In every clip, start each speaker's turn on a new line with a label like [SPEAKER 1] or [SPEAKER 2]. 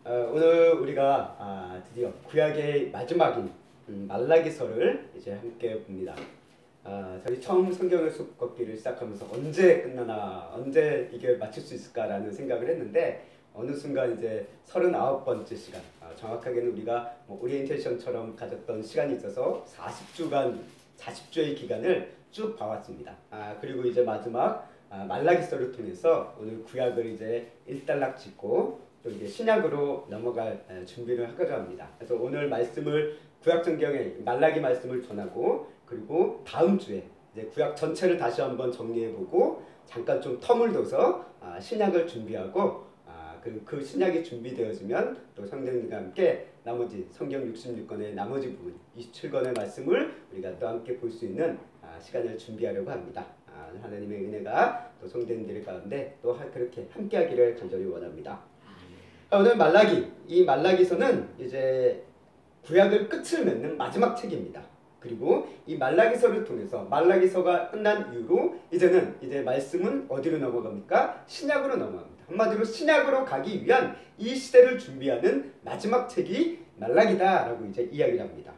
[SPEAKER 1] 오늘 우리가 드디어 구약의 마지막인 말라기서를 이제 함께 봅니다. 저희 처음 성경의 숲 걷기를 시작하면서 언제 끝나나, 언제 이게 마칠 수 있을까라는 생각을 했는데 어느 순간 이제 39번째 시간, 정확하게는 우리가 오리엔테이션처럼 가졌던 시간이 있어서 40주의 기간을 쭉 봐왔습니다. 그리고 이제 마지막 말라기서를 통해서 오늘 구약을 이제 일단락 짓고 또 이제 신약으로 넘어갈 준비를 하고자 합니다. 그래서 오늘 말씀을 구약 성경의 말라기 말씀을 전하고, 그리고 다음 주에 이제 구약 전체를 다시 한번 정리해보고 잠깐 좀 텀을 둬서 신약을 준비하고, 그 신약이 준비되어지면 또 성령님과 함께 나머지 성경 66권의 나머지 부분 27권의 말씀을 우리가 또 함께 볼 수 있는 시간을 준비하려고 합니다. 하나님의 은혜가 또 성도님들 가운데 또 그렇게 함께하기를 간절히 원합니다. 오늘 이 말라기서는 이제 구약을 끝을 맺는 마지막 책입니다. 그리고 이 말라기서를 통해서 말라기서가 끝난 이후로 이제 말씀은 어디로 넘어갑니까? 신약으로 넘어갑니다. 한마디로 신약으로 가기 위한 이 시대를 준비하는 마지막 책이 말라기다라고 이제 이야기를 합니다.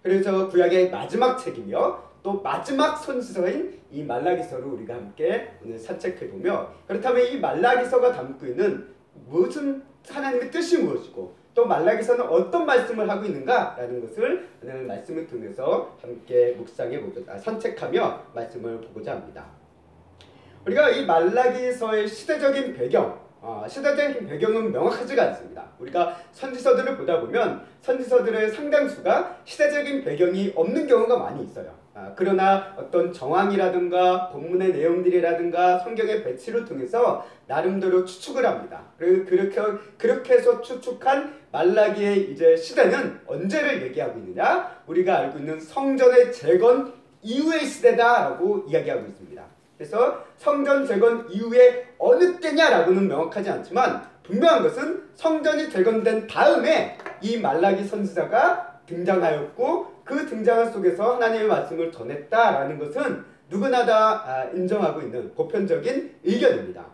[SPEAKER 1] 그래서 구약의 마지막 책이며 또 마지막 선지서인 이 말라기서를 우리가 함께 오늘 산책해보며, 그렇다면 이 말라기서가 담고 있는 무슨 하나님의 뜻이 무엇이고 또 말라기서는 어떤 말씀을 하고 있는가라는 것을 오늘 말씀을 통해서 함께 산책하며 말씀을 보고자 합니다. 우리가 이 말라기서의 시대적인 배경은 명확하지가 않습니다. 우리가 선지서들을 보다 보면 선지서들의 상당수가 시대적인 배경이 없는 경우가 많이 있어요. 그러나 어떤 정황이라든가 본문의 내용들이라든가 성경의 배치를 통해서 나름대로 추측을 합니다. 그렇게 해서 추측한 말라기의 이제 시대는 언제를 얘기하고 있느냐? 우리가 알고 있는 성전의 재건 이후의 시대다라고 이야기하고 있습니다. 그래서 성전 재건 이후에 어느 때냐라고는 명확하지 않지만 분명한 것은 성전이 재건된 다음에 이 말라기 선지자가 등장하였고 그 등장한 속에서 하나님의 말씀을 전했다라는 것은 누구나 다 인정하고 있는 보편적인 의견입니다.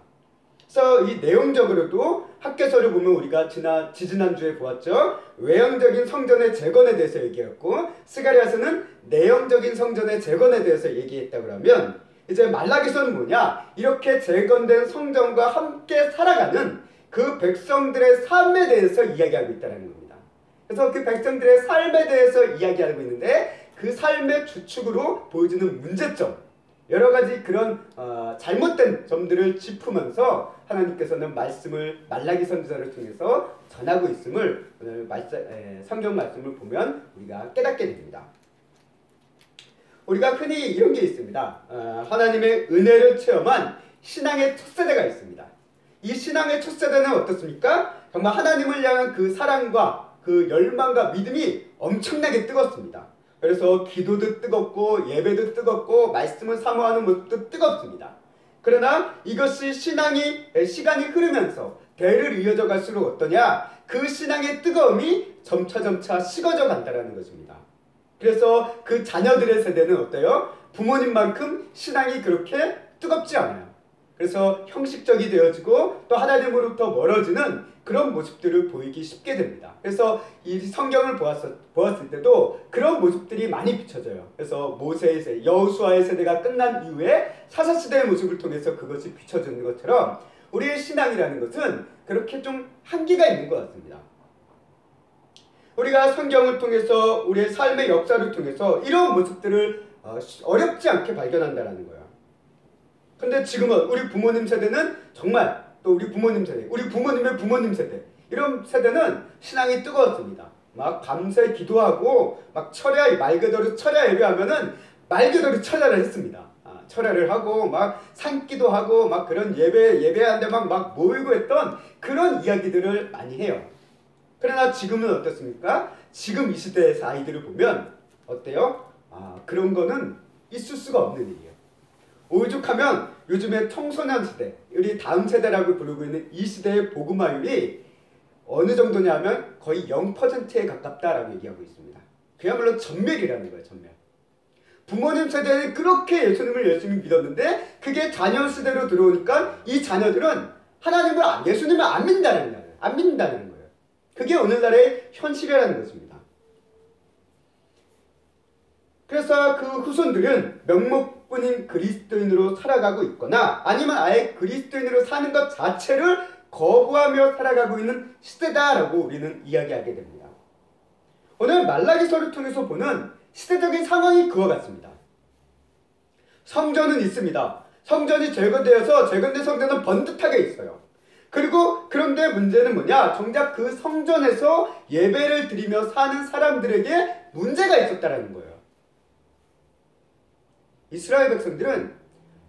[SPEAKER 1] 그래서 이 내용적으로도 학개서를 보면 우리가 지지난주에 보았죠. 외형적인 성전의 재건에 대해서 얘기했고, 스가랴서는 내용적인 성전의 재건에 대해서 얘기했다고 하면, 이제 말라기서는 뭐냐? 이렇게 재건된 성전과 함께 살아가는 그 백성들의 삶에 대해서 이야기하고 있다는 겁니다. 그래서 그 백성들의 삶에 대해서 이야기하고 있는데 그 삶의 주축으로 보여지는 문제점, 여러 가지 그런 잘못된 점들을 짚으면서 하나님께서는 말씀을 말라기 선지자를 통해서 전하고 있음을 오늘 성경 말씀을 보면 우리가 깨닫게 됩니다. 우리가 흔히 이런 게 있습니다. 하나님의 은혜를 체험한 신앙의 첫 세대가 있습니다. 이 신앙의 첫 세대는 어떻습니까? 정말 하나님을 향한 그 사랑과 그 열망과 믿음이 엄청나게 뜨겁습니다. 그래서 기도도 뜨겁고 예배도 뜨겁고 말씀을 사모하는 모습도 뜨겁습니다. 그러나 이것이 시간이 흐르면서 대를 이어져 갈수록 어떠냐? 그 신앙의 뜨거움이 점차 식어져 간다는 것입니다. 그래서 그 자녀들의 세대는 어때요? 부모님만큼 신앙이 그렇게 뜨겁지 않아요. 그래서 형식적이 되어지고 또 하나님으로부터 멀어지는 그런 모습들을 보이기 쉽게 됩니다. 그래서 이 성경을 보았을 때도 그런 모습들이 많이 비춰져요. 그래서 모세의 세대, 여호수아의 세대가 끝난 이후에 사사시대의 모습을 통해서 그것이 비춰지는 것처럼 우리의 신앙이라는 것은 그렇게 좀 한계가 있는 것 같습니다. 우리가 성경을 통해서 우리의 삶의 역사를 통해서 이런 모습들을 어렵지 않게 발견한다는 거예요. 근데 지금은 우리 부모님 세대는 정말, 또 우리 부모님 세대, 우리 부모님의 부모님 세대, 이런 세대는 신앙이 뜨거웠습니다. 막 밤새 기도하고 막 말 그대로 철야 예배하면은 말 그대로 철야를 했습니다. 철야를 하고 막 산기도 하고 막 그런 예배하는데 막 모이고 했던 그런 이야기들을 많이 해요. 그러나 지금은 어떻습니까? 지금 이 시대에서 아이들을 보면 어때요? 그런 거는 있을 수가 없는 일이에요. 오죽하면 요즘에 청소년 세대, 우리 다음 세대라고 부르고 있는 이 시대의 복음화율이 어느 정도냐면 거의 0%에 가깝다라고 얘기하고 있습니다. 그야말로 전멸이라는 거예요, 전멸. 부모님 세대는 그렇게 예수님을 열심히 믿었는데 그게 자녀 세대로 들어오니까 이 자녀들은 예수님을 안 믿는다는 거예요. 그게 오늘날의 현실이라는 것입니다. 그래서 그 후손들은 명목뿐인 그리스도인으로 살아가고 있거나 아니면 아예 그리스도인으로 사는 것 자체를 거부하며 살아가고 있는 시대다라고 우리는 이야기하게 됩니다. 오늘 말라기서를 통해서 보는 시대적인 상황이 그와 같습니다. 성전은 있습니다. 성전이 재건되어서 재건된 성전은 번듯하게 있어요. 그리고 그런데 문제는 뭐냐? 정작 그 성전에서 예배를 드리며 사는 사람들에게 문제가 있었다라는 거예요. 이스라엘 백성들은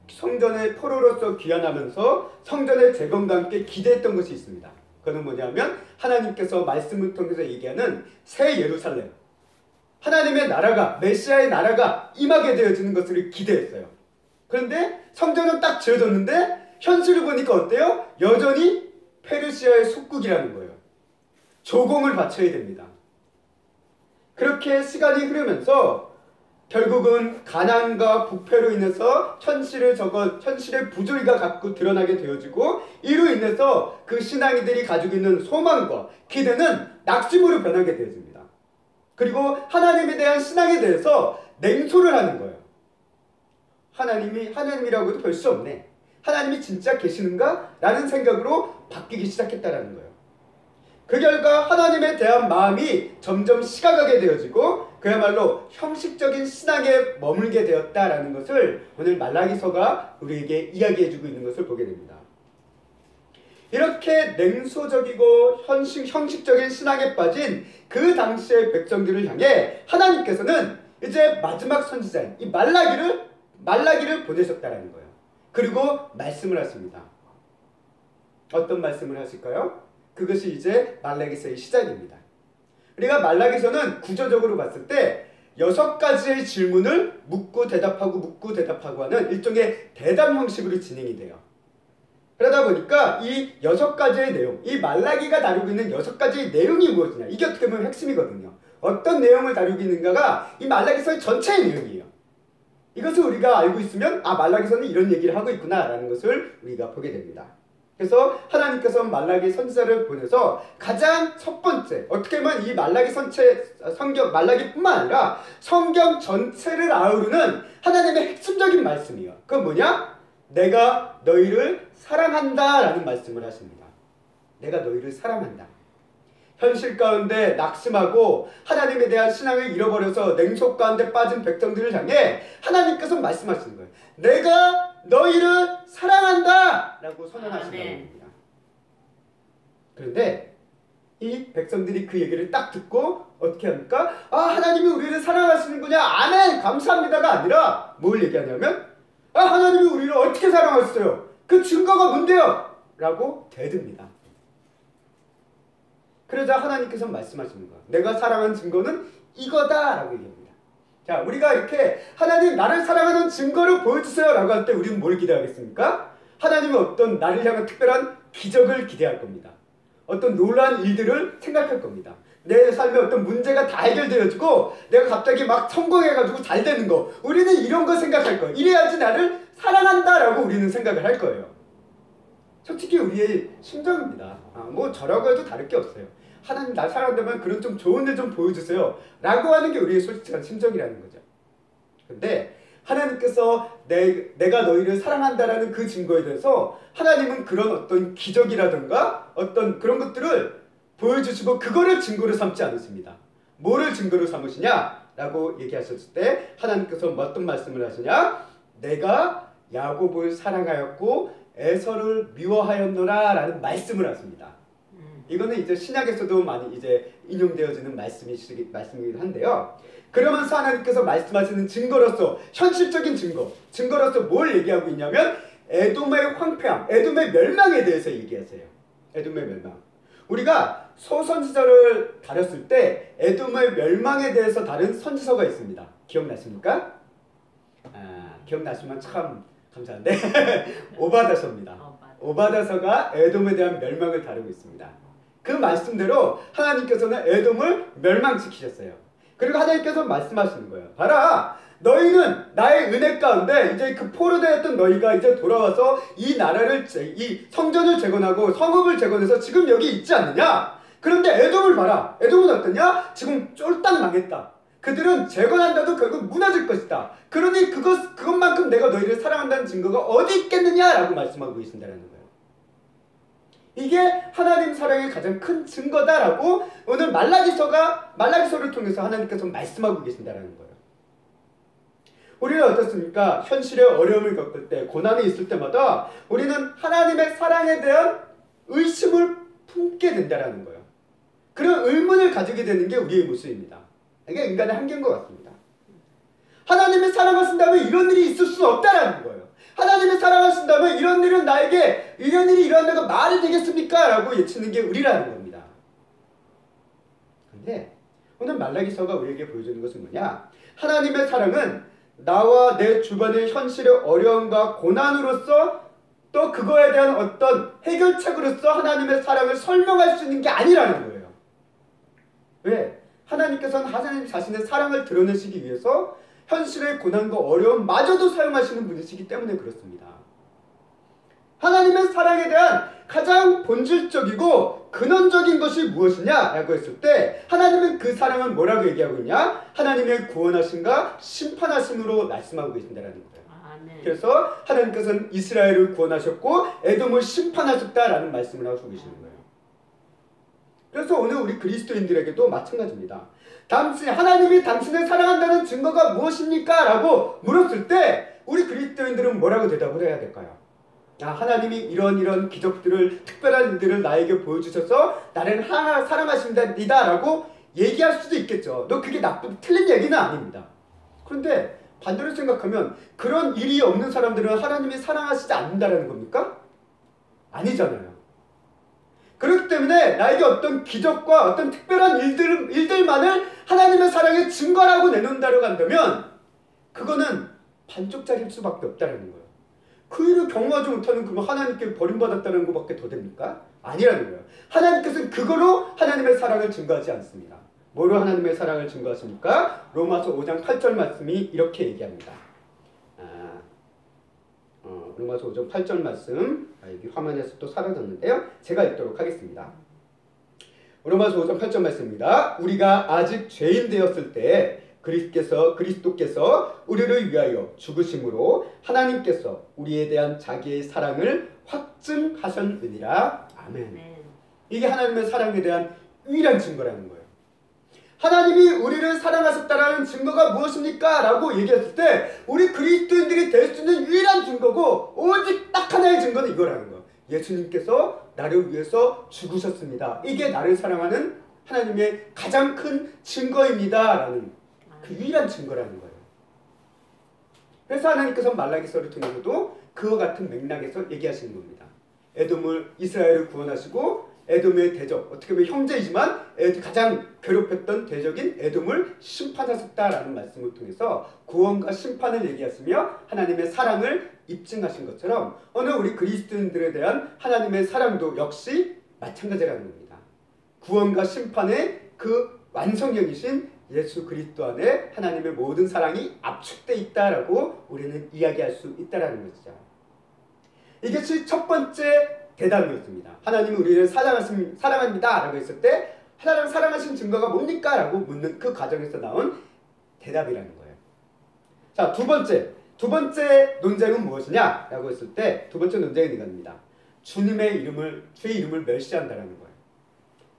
[SPEAKER 1] 성전의 포로로서 귀환하면서 성전의 재건과 함께 기대했던 것이 있습니다. 그건 뭐냐면 하나님께서 말씀을 통해서 얘기하는 새 예루살렘, 하나님의 나라가, 메시아의 나라가 임하게 되어지는 것을 기대했어요. 그런데 성전은 딱 지어졌는데 현실을 보니까 어때요? 여전히 페르시아의 속국이라는 거예요. 조공을 바쳐야 됩니다. 그렇게 시간이 흐르면서 결국은 가난과 부패로 인해서 현실의 부조리가 자꾸 드러나게 되어지고 이로 인해서 그 신앙이들이 가지고 있는 소망과 기대는 낙심으로 변하게 되어집니다. 그리고 하나님에 대한 신앙에 대해서 냉소를 하는 거예요. 하나님이라고도 별 수 없네. 하나님이 진짜 계시는가? 라는 생각으로 바뀌기 시작했다는 거예요. 그 결과 하나님에 대한 마음이 점점 식어가게 되어지고 그야말로 형식적인 신앙에 머물게 되었다라는 것을 오늘 말라기서가 우리에게 이야기해주고 있는 것을 보게 됩니다. 이렇게 냉소적이고 형식적인 신앙에 빠진 그 당시의 백성들을 향해 하나님께서는 이제 마지막 선지자인 이 말라기를 보내셨다라는 거예요. 그리고 말씀을 하십니다. 어떤 말씀을 하실까요? 그것이 이제 말라기서의 시작입니다. 우리가 말라기서는 구조적으로 봤을 때 6가지의 질문을 묻고 대답하고 하는 일종의 대담 형식으로 진행이 돼요. 그러다 보니까 이 6가지의 내용, 이 말라기가 다루고 있는 6가지의 내용이 무엇이냐, 이게 어떻게 보면 핵심이거든요. 어떤 내용을 다루고 있는가가 이 말라기서의 전체의 내용이에요. 이것을 우리가 알고 있으면 말라기서는 이런 얘기를 하고 있구나 라는 것을 우리가 보게 됩니다. 그래서 하나님께서 말라기 선지자를 보내서 가장 첫 번째, 어떻게 보면 이 말라기뿐만 아니라 성경 전체를 아우르는 하나님의 핵심적인 말씀이에요. 그건 뭐냐? 내가 너희를 사랑한다 라는 말씀을 하십니다. 내가 너희를 사랑한다. 현실 가운데 낙심하고 하나님에 대한 신앙을 잃어버려서 냉소 가운데 빠진 백성들을 향해 하나님께서 말씀하시는 거예요. 내가 너희를 사랑한다 라고 선언하신다는 겁니다. 그런데 이 백성들이 그 얘기를 딱 듣고 어떻게 합니까? 하나님이 우리를 사랑하시는구나, 아멘, 감사합니다가 아니라 뭘 얘기하냐면 하나님이 우리를 어떻게 사랑하셨어요? 그 증거가 뭔데요? 라고 대듭니다. 그러자 하나님께서 말씀하시는 거야. 내가 사랑한 증거는 이거다 라고 얘기합니다. 자, 우리가 이렇게 하나님 나를 사랑하는 증거를 보여주세요 라고 할 때 우리는 뭘 기대하겠습니까? 하나님이 어떤 나를 향한 특별한 기적을 기대할 겁니다. 어떤 놀라운 일들을 생각할 겁니다. 내 삶에 어떤 문제가 다 해결되어지고 내가 갑자기 막 성공해가지고 잘 되는 거, 우리는 이런 거 생각할 거예요. 이래야지 나를 사랑한다 라고 우리는 생각을 할 거예요. 솔직히 우리의 심정입니다. 뭐 저라고 해도 다를 게 없어요. 하나님 나 사랑한다면 그런 좀 좋은 일 좀 보여주세요 라고 하는 게 우리의 솔직한 심정이라는 거죠. 근데 하나님께서 내가 너희를 사랑한다라는 그 증거에 대해서 하나님은 그런 어떤 기적이라든가 어떤 그런 것들을 보여주시고 그거를 증거로 삼지 않으십니다. 뭐를 증거로 삼으시냐 라고 얘기하셨을 때 하나님께서 어떤 말씀을 하시냐? 내가 야곱을 사랑하였고 에서를 미워하였노라 라는 말씀을 하십니다. 이거는 이제 신약에서도 많이 이제 인용되어지는 말씀이기도 한데요. 그러면서 하나님께서 말씀하시는 증거로서, 현실적인 증거로서 뭘 얘기하고 있냐면 에돔의 황폐함, 에돔의 멸망에 대해서 얘기하세요. 에돔의 멸망. 우리가 소선지서를 다뤘을 때 에돔의 멸망에 대해서 다룬 선지서가 있습니다. 기억나십니까? 기억나시면 참 감사한데 오바다서입니다. 오바다서가 에돔에 대한 멸망을 다루고 있습니다. 그 말씀대로 하나님께서는 에돔을 멸망시키셨어요. 그리고 하나님께서 말씀하시는 거예요. 봐라, 너희는 나의 은혜 가운데 이제 그 포로되었던 너희가 이제 돌아와서 이 나라를, 이 성전을 재건하고 성읍을 재건해서 지금 여기 있지 않느냐? 그런데 에돔을 봐라. 에돔은 어떠냐? 지금 쫄딱 망했다. 그들은 재건한다도 결국 무너질 것이다. 그러니 그것만큼 내가 너희를 사랑한다는 증거가 어디 있겠느냐라고 말씀하고 계신다는 거예요. 이게 하나님 사랑의 가장 큰 증거다라고 오늘 말라기서를 통해서 하나님께서 말씀하고 계신다는 거예요. 우리는 어떻습니까? 현실의 어려움을 겪을 때, 고난이 있을 때마다 우리는 하나님의 사랑에 대한 의심을 품게 된다는 거예요. 그런 의문을 가지게 되는 게 우리의 모습입니다. 이게 인간의 한계인 것 같습니다. 하나님의 사랑하신다면 이런 일이 있을 수 없다라는 거예요. 하나님의 사랑하신다면 이런 일은 나에게 이런 일이 일어난다고 말이 되겠습니까? 라고 예치는 게 우리라는 겁니다. 그런데 오늘 말라기서가 우리에게 보여주는 것은 뭐냐? 하나님의 사랑은 나와 내 주변의 현실의 어려움과 고난으로서 또 그거에 대한 어떤 해결책으로서 하나님의 사랑을 설명할 수 있는 게 아니라는 거예요. 왜? 하나님께서는 하나님 자신의 사랑을 드러내시기 위해서 현실의 고난과 어려움마저도 사용하시는 분이시기 때문에 그렇습니다. 하나님의 사랑에 대한 가장 본질적이고 근원적인 것이 무엇이냐라고 했을 때 하나님은 그 사랑은 뭐라고 얘기하고 있냐? 하나님의 구원하심과 심판하심으로 말씀하고 계신다는 거예요. 그래서 하나님께서는 이스라엘을 구원하셨고 에돔을 심판하셨다라는 말씀을 하고 계시는 거예요. 그래서 오늘 우리 그리스도인들에게도 마찬가지입니다. 하나님이 당신을 사랑한다는 증거가 무엇입니까? 라고 물었을 때 우리 그리스도인들은 뭐라고 대답을 해야 될까요? 하나님이 이런 기적들을, 특별한 일들을 나에게 보여주셔서 나를 사랑하신다 라고 얘기할 수도 있겠죠. 그게 틀린 얘기는 아닙니다. 그런데 반대로 생각하면 그런 일이 없는 사람들은 하나님이 사랑하시지 않는다는 겁니까? 아니잖아요. 그렇기 때문에 나에게 어떤 기적과 어떤 특별한 일들만을 하나님의 사랑의 증거라고 내놓는다고 한다면 그거는 반쪽짜리일 수밖에 없다는 거예요. 그 일을 경험하지 못하는 그러면 하나님께 버림받았다는 것밖에 더 됩니까? 아니라는 거예요. 하나님께서는 그거로 하나님의 사랑을 증거하지 않습니다. 뭐로 하나님의 사랑을 증거하십니까? 로마서 5장 8절 말씀이 이렇게 얘기합니다. 로마서 5장 8절 말씀, 여기 화면에서 또 사라졌는데요. 제가 읽도록 하겠습니다. 로마서 5장 8절 말씀입니다. 우리가 아직 죄인 되었을 때 그리스도께서 우리를 위하여 죽으심으로 하나님께서 우리에 대한 자기의 사랑을 확증하셨느니라. 아멘. 이게 하나님의 사랑에 대한 유일한 증거라는 거예요. 하나님이 우리를 사랑하셨다라는 증거가 무엇입니까? 라고 얘기했을 때 우리 그리스도인들이 될 수 있는 유일한 증거고 오직 딱 하나의 증거는 이거라는 거예요. 예수님께서 나를 위해서 죽으셨습니다. 이게 나를 사랑하는 하나님의 가장 큰 증거입니다. 라는 그 유일한 증거라는 거예요. 그래서 하나님께서 말라기서를 통해서도 그와 같은 맥락에서 얘기하시는 겁니다. 이스라엘을 구원하시고 에돔의 대적, 어떻게 보면 형제이지만 가장 괴롭혔던 대적인 에돔을 심판하셨다라는 말씀을 통해서 구원과 심판을 얘기하시며 하나님의 사랑을 입증하신 것처럼 오늘 우리 그리스도인들에 대한 하나님의 사랑도 역시 마찬가지라는 겁니다. 구원과 심판의 그 완성형이신 예수 그리스도 안에 하나님의 모든 사랑이 압축되어 있다라고 우리는 이야기할 수 있다라는 것이죠. 이것이 첫 번째 대답이었습니다. 하나님이 우리를 사랑합니다 라고 했을 때 사랑하신 증거가 뭡니까? 라고 묻는 그 과정에서 나온 대답이라는 거예요. 자, 두 번째 논쟁은 무엇이냐? 라고 했을 때 두 번째 논쟁은 이겁니다. 주의 이름을 멸시한다라는 거예요.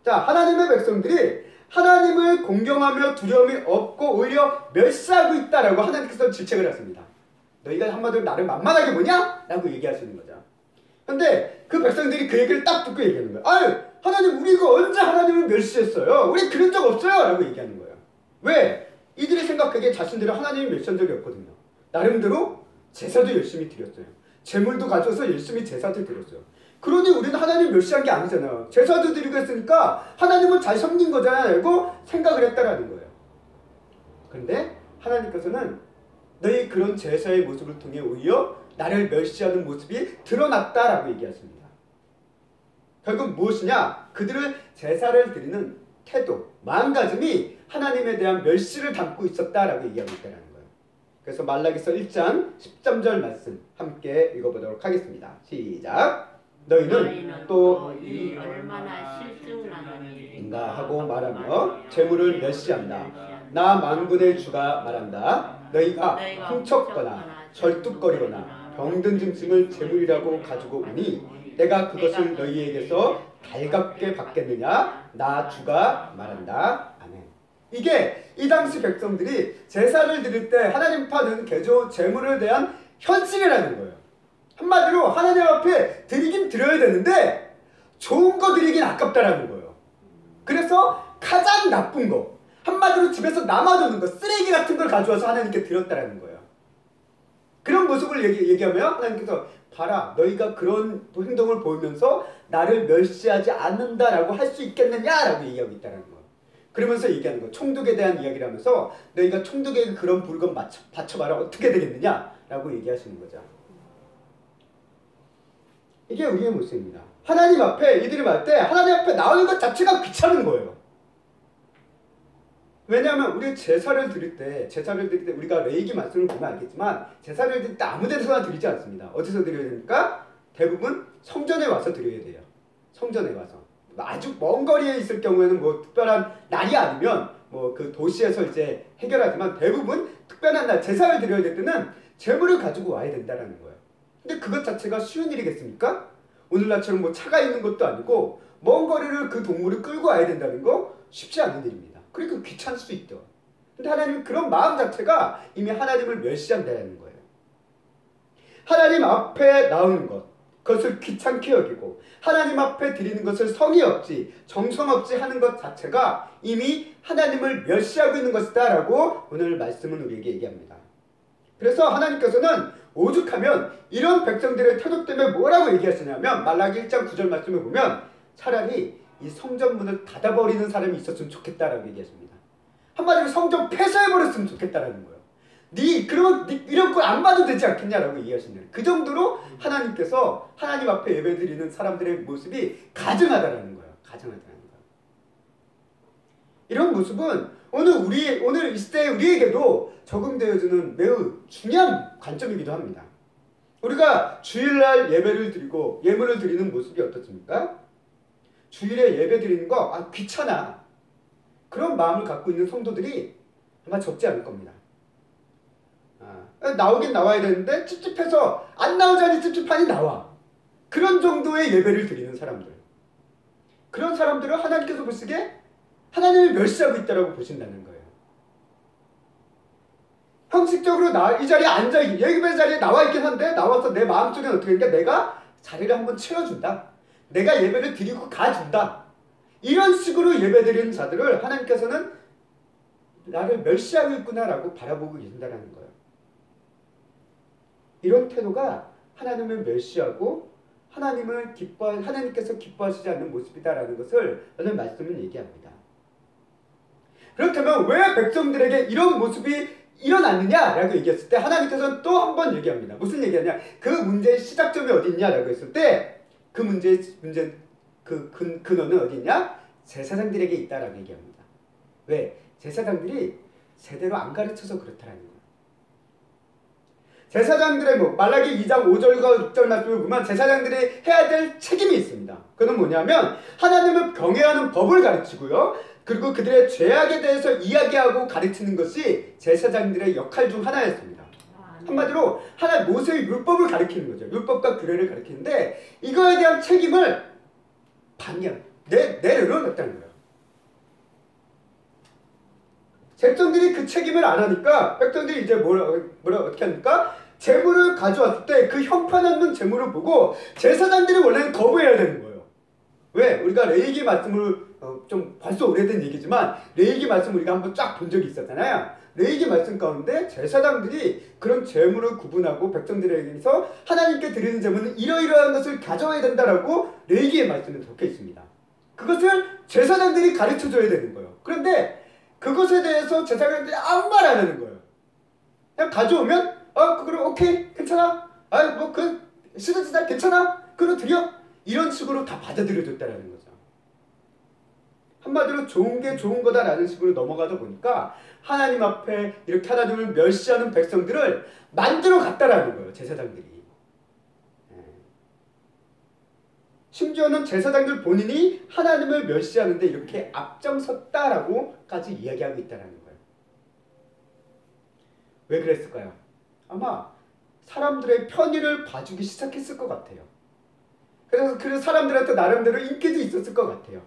[SPEAKER 1] 자, 하나님의 백성들이 하나님을 공경하며 두려움이 없고 오히려 멸시하고 있다라고 하나님께서 질책을 하십니다. 너희가 한마디로 나를 만만하게 보냐? 라고 얘기하시는 거죠. 근데 그 백성들이 그 얘기를 딱 듣고 얘기하는 거예요. 아유, 하나님 우리가 언제 하나님을 멸시했어요? 우리 그런 적 없어요! 라고 얘기하는 거예요. 왜? 이들이 생각하기에 자신들은 하나님을 멸시한 적이 없거든요. 나름대로 제사도 열심히 드렸어요. 재물도 가져서 열심히 제사도 드렸어요. 그러니 우리는 하나님 멸시한 게 아니잖아요. 제사도 드리고 했으니까 하나님을 잘 섬긴 거잖아요. 라고 생각을 했다라는 거예요. 그런데 하나님께서는 너희 그런 제사의 모습을 통해 오히려 나를 멸시하는 모습이 드러났다라고 얘기하십니다. 결국 무엇이냐? 그들을 제사를 드리는 태도, 마음가짐이 하나님에 대한 멸시를 담고 있었다라고 얘기하고 있다는 거예요. 그래서 말라기서 1장 13절 말씀 함께 읽어보도록 하겠습니다. 시작! 너희는 또
[SPEAKER 2] 이 얼마나 실증나느니
[SPEAKER 1] 것인가 하고 말하며 재물을 멸시한다. 나 만군의 주가 말한다. 너희가 훔쳤거나 절뚝거리거나 병든 짐승을 재물이라고 가지고 오니 내가 그것을 너희에게서 달갑게 받겠느냐? 나 주가 말한다. 아멘. 이게 이 당시 백성들이 제사를 드릴 때 하나님 파는 개조 재물에 대한 현실이라는 거예요. 한마디로 하나님 앞에 드리긴 드려야 되는데 좋은 거 드리긴 아깝다라는 거예요. 그래서 가장 나쁜 거, 한마디로 집에서 남아도는 거, 쓰레기 같은 걸 가져와서 하나님께 드렸다라는 거예요. 그런 모습을 얘기하면 하나님께서 봐라, 너희가 그런 행동을 보이면서 나를 멸시하지 않는다라고 할 수 있겠느냐라고 얘기하고 있다는 거예요. 그러면서 얘기하는 거예요. 총독에 대한 이야기를 하면서 너희가 총독에게 그런 물건 바쳐봐라 어떻게 되겠느냐라고 얘기하시는 거죠. 이게 우리의 모습입니다. 하나님 앞에 이들이 말 때 하나님 앞에 나오는 것 자체가 귀찮은 거예요. 왜냐하면 우리 제사를 드릴 때 우리가 레위기 말씀을 보면 알겠지만 제사를 드릴 때 아무 데서나 드리지 않습니다. 어디서 드려야 됩니까? 대부분 성전에 와서 드려야 돼요. 성전에 와서. 아주 먼 거리에 있을 경우에는 뭐 특별한 날이 아니면 뭐 그 도시에서 이제 해결하지만 대부분 특별한 날 제사를 드려야 될 때는 재물을 가지고 와야 된다라는 거예요. 근데 그것 자체가 쉬운 일이겠습니까? 오늘날처럼 뭐 차가 있는 것도 아니고 먼 거리를 그 동물을 끌고 와야 된다는 거 쉽지 않은 일입니다. 그러니까 귀찮을 수 있죠. 근데 하나님은 그런 마음 자체가 이미 하나님을 멸시한다는 거예요. 하나님 앞에 나오는 것, 그것을 귀찮게 여기고 하나님 앞에 드리는 것을 성의 없이 정성 없이 하는 것 자체가 이미 하나님을 멸시하고 있는 것이다 라고 오늘 말씀은 우리에게 얘기합니다. 그래서 하나님께서는 오죽하면 이런 백성들의 태도 때문에 뭐라고 얘기하시냐면 말라기 1장 9절 말씀을 보면 차라리 이 성전문을 닫아버리는 사람이 있었으면 좋겠다라고 얘기하십니다. 한마디로 성전 폐쇄해버렸으면 좋겠다라는 거예요. 그러면 이런 거 안 봐도 되지 않겠냐라고 얘기하신대요. 그 정도로 하나님께서 하나님 앞에 예배드리는 사람들의 모습이 가증하다라는 거예요. 가증하다는 거예요. 이런 모습은 오늘 이 시대에 우리에게도 적용되어지는 매우 중요한 관점이기도 합니다. 우리가 주일날 예배를 드리고 예물을 드리는 모습이 어떻습니까? 주일에 예배 드리는 거 귀찮아. 그런 마음을 갖고 있는 성도들이 아마 적지 않을 겁니다. 나오긴 나와야 되는데 찝찝해서 안 나오자니 찝찝하니 나와. 그런 정도의 예배를 드리는 사람들. 그런 사람들은 하나님께서 보시기에 하나님을 멸시하고 있다고 보신다는 거예요. 형식적으로 이 자리에 앉아있기, 예배 자리에 나와있긴 한데 나와서 내 마음속에는 어떻게 되니까 내가 자리를 한번 채워준다. 내가 예배를 드리고 가준다. 이런 식으로 예배 드리는 자들을 하나님께서는 나를 멸시하고 있구나라고 바라보고 계신다는 거예요. 이런 태도가 하나님을 멸시하고 하나님께서 기뻐하시지 않는 모습이다라는 것을 오늘 말씀은 얘기합니다. 그렇다면 왜 백성들에게 이런 모습이 일어났느냐라고 얘기했을 때 하나님께서는 또 한 번 얘기합니다. 무슨 얘기하냐? 그 문제의 시작점이 어디 있냐라고 했을 때 그 근원은 어디 있냐? 제사장들에게 있다라고 얘기합니다. 왜? 제사장들이 제대로 안 가르쳐서 그렇다라는 거예요. 제사장들의 말라기 2장 5절과 6절 말씀을 보면 제사장들이 해야 될 책임이 있습니다. 그건 뭐냐면 하나님을 경외하는 법을 가르치고요. 그리고 그들의 죄악에 대해서 이야기하고 가르치는 것이 제사장들의 역할 중 하나였습니다. 한마디로 모세의 율법을 가르치는 거죠. 율법과 규례를 가르치는데 이거에 대한 책임을 내려놓았다는 거예요. 백성들이 그 책임을 안 하니까 백성들이 이제 어떻게 합니까? 재물을 가져왔을 때 그 형편없는 재물을 보고 제사장들이 원래는 거부해야 되는 거예요. 왜? 우리가 레위기 말씀을 좀 벌써 오래된 얘기지만 레위기 말씀 우리가 한번 쫙 본 적이 있었잖아요. 레위기 말씀 가운데 제사장들이 그런 재물을 구분하고 백성들에게서 하나님께 드리는 재물은 이러이러한 것을 가져와야 된다라고 레위기의 말씀에 적혀 있습니다. 그것을 제사장들이 가르쳐줘야 되는 거예요. 그런데 그것에 대해서 제사장들이 아무 말 안 하는 거예요. 그냥 가져오면 그럼 오케이 괜찮아. 시대지사 괜찮아. 그럼 드려. 이런 식으로 다 받아들여줬다라는 거죠. 한마디로 좋은 게 좋은 거다라는 식으로 넘어가다 보니까 하나님 앞에 이렇게 하나님을 멸시하는 백성들을 만들어 갔다라는 거예요. 제사장들이. 심지어는 제사장들 본인이 하나님을 멸시하는데 이렇게 앞장섰다라고까지 이야기하고 있다는 거예요. 왜 그랬을까요? 아마 사람들의 편의를 봐주기 시작했을 것 같아요. 그래서 그 사람들한테 나름대로 인기도 있었을 것 같아요.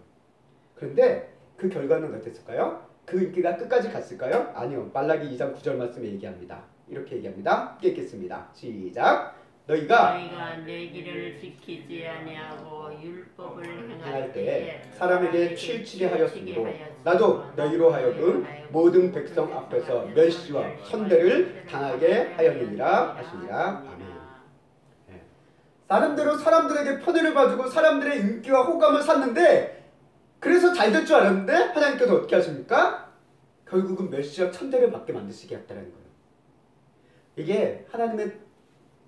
[SPEAKER 1] 그런데 그 결과는 어땠을까요? 그 인기가 끝까지 갔을까요? 아니요. 말라기 2장 9절 말씀에 얘기합니다. 이렇게 얘기합니다. 읽겠습니다. 시작. 너희가
[SPEAKER 2] 내 길을 지키지 아니하고 율법을
[SPEAKER 1] 행할 때에 사람에게 치우치게 하였으므로 나도 너희로 하여금 모든 백성 앞에서 멸시와 선대를 당하게 하였느니라 하시니라. 아멘. 네. 나름대로 사람들에게 편의를 봐주고 사람들의 인기와 호감을 샀는데 그래서 잘 될 줄 알았는데 하나님께서 어떻게 하십니까? 결국은 멸시와 천대를 받게 만드시게 했다는 거예요. 이게 하나님의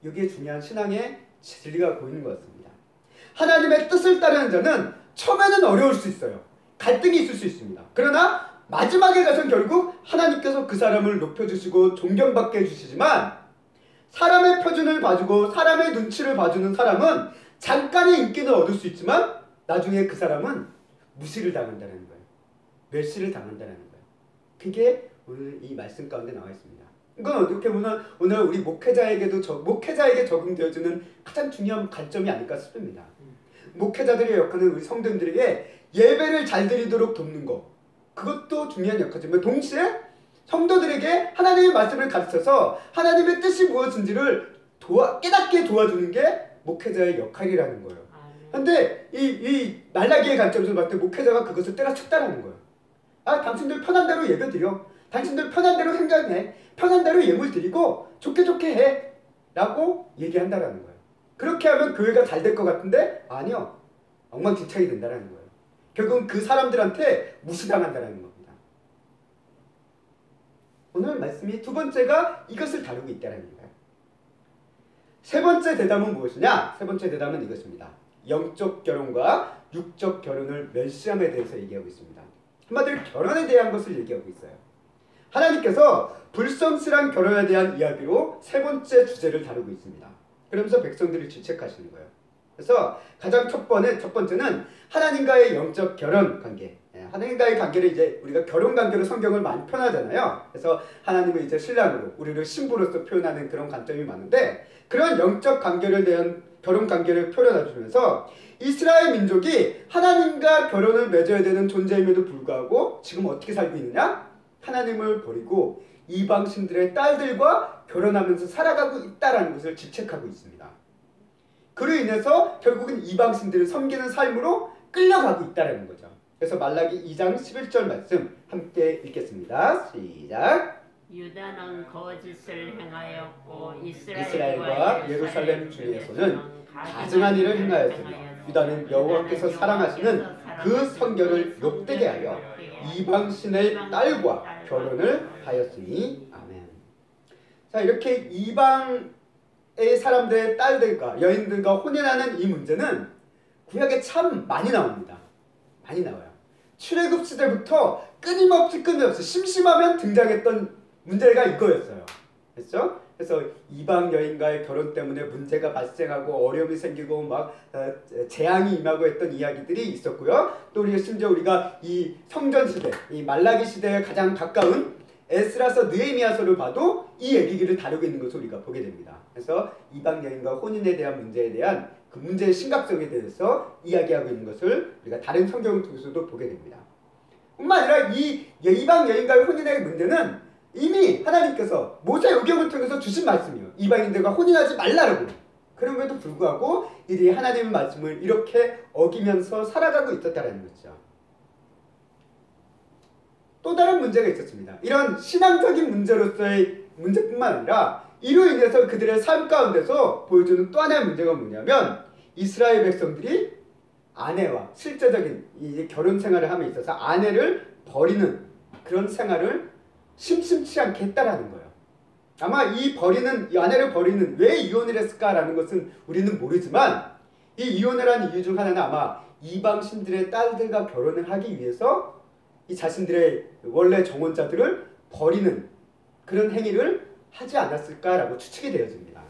[SPEAKER 1] 여기에 중요한 신앙의 진리가 보이는 것 같습니다. 하나님의 뜻을 따르는 자는 처음에는 어려울 수 있어요. 갈등이 있을 수 있습니다. 그러나 마지막에 가서는 결국 하나님께서 그 사람을 높여주시고 존경받게 해주시지만 사람의 표준을 봐주고 사람의 눈치를 봐주는 사람은 잠깐의 인기는 얻을 수 있지만 나중에 그 사람은 무시를 당한다는 거예요. 멸시를 당한다는 거예요. 그게 오늘 이 말씀 가운데 나와 있습니다. 이건 어떻게 보면 오늘 우리 목회자에게 적용되어지는 가장 중요한 관점이 아닐까 싶습니다. 목회자들의 역할은 우리 성도님들에게 예배를 잘 드리도록 돕는 것, 그것도 중요한 역할이지만 동시에 성도들에게 하나님의 말씀을 가르쳐서 하나님의 뜻이 무엇인지를 깨닫게 도와주는 게 목회자의 역할이라는 거예요. 근데 이 말라기의 관점에서 봤을 때 목회자가 그것을 때려쳤다라는 거예요. 아, 당신들 편한 대로 예배 드려. 당신들 편한 대로 생각해. 편한 대로 예물 드리고 좋게 해. 라고 얘기한다라는 거예요. 그렇게 하면 교회가 잘 될 것 같은데 아니요. 엉망진창이 된다라는 거예요. 결국은 그 사람들한테 무시당한다라는 겁니다. 오늘 말씀이 두 번째가 이것을 다루고 있다는 거예요. 세 번째 대담은 무엇이냐? 세 번째 대담은 이것입니다. 영적 결혼과 육적 결혼을 멸시함에 대해서 얘기하고 있습니다. 한마디로 결혼에 대한 것을 얘기하고 있어요. 하나님께서 불성실한 결혼에 대한 이야기로 세 번째 주제를 다루고 있습니다. 그러면서 백성들을 질책하시는 거예요. 그래서 가장 첫 번째는 하나님과의 영적 결혼 관계. 하나님과의 관계를 이제 우리가 결혼 관계로 성경을 많이 표현하잖아요. 그래서 하나님을 이제 신랑으로, 우리를 신부로서 표현하는 그런 관점이 많은데 그런 영적 관계를 대한 결혼 관계를 표현해 주면서 이스라엘 민족이 하나님과 결혼을 맺어야 되는 존재임에도 불구하고 지금 어떻게 살고 있느냐? 하나님을 버리고 이방신들의 딸들과 결혼하면서 살아가고 있다는 것을 질책하고 있습니다. 그로 인해서 결국은 이방신들을 섬기는 삶으로 끌려가고 있다는 거죠. 그래서 말라기 2장 11절 말씀 함께 읽겠습니다. 시작.
[SPEAKER 2] 유다는 거짓을 행하였고
[SPEAKER 1] 이스라엘과 예루살렘 중에서는 가증한 일을 행하였으며 유다는 여호와께서 사랑하시는 그 성결을 욕되게 하여 이방신의 딸과 결혼을 하였으니 아멘. 자, 이렇게 이방의 사람들의 딸들과 여인들과 혼인하는 이 문제는 구약에 참 많이 나옵니다. 많이 나와요. 출애굽 시대부터 끊임없이 심심하면 등장했던 문제가 이거였어요. 그렇죠? 그래서 이방 여인과의 결혼 때문에 문제가 발생하고 어려움이 생기고 막 재앙이 임하고 했던 이야기들이 있었고요. 또 우리가 이 성전 시대, 이 말라기 시대에 가장 가까운 에스라서 느헤미야서를 봐도 이 얘기를 다루고 있는 것을 우리가 보게 됩니다. 그래서 이방 여인과 혼인에 대한 문제에 대한 그 문제의 심각성에 대해서 이야기하고 있는 것을 우리가 다른 성경을 통해서도 보게 됩니다. 뿐만 아니라 이 이방 여인과의 혼인의 문제는 이미 하나님께서 모세오경을 통해서 주신 말씀이에요. 이방인들과 혼인하지 말라라고. 그럼에도 불구하고 이들이 하나님의 말씀을 이렇게 어기면서 살아가고 있었다는 거죠. 또 다른 문제가 있었습니다. 이런 신앙적인 문제로서의 문제뿐만 아니라 이로 인해서 그들의 삶 가운데서 보여주는 또 하나의 문제가 뭐냐면 이스라엘 백성들이 아내와 실제적인 이제 결혼 생활을 함에 있어서 아내를 버리는 그런 생활을 심심치 않게 했다라는 거예요. 아마 이 아내를 버리는 왜 이혼을 했을까라는 것은 우리는 모르지만 이 이혼을 한 이유 중 하나는 아마 이방신들의 딸들과 결혼을 하기 위해서 이 자신들의 원래 정혼자들을 버리는 그런 행위를 하지 않았을까라고 추측이 되어집니다.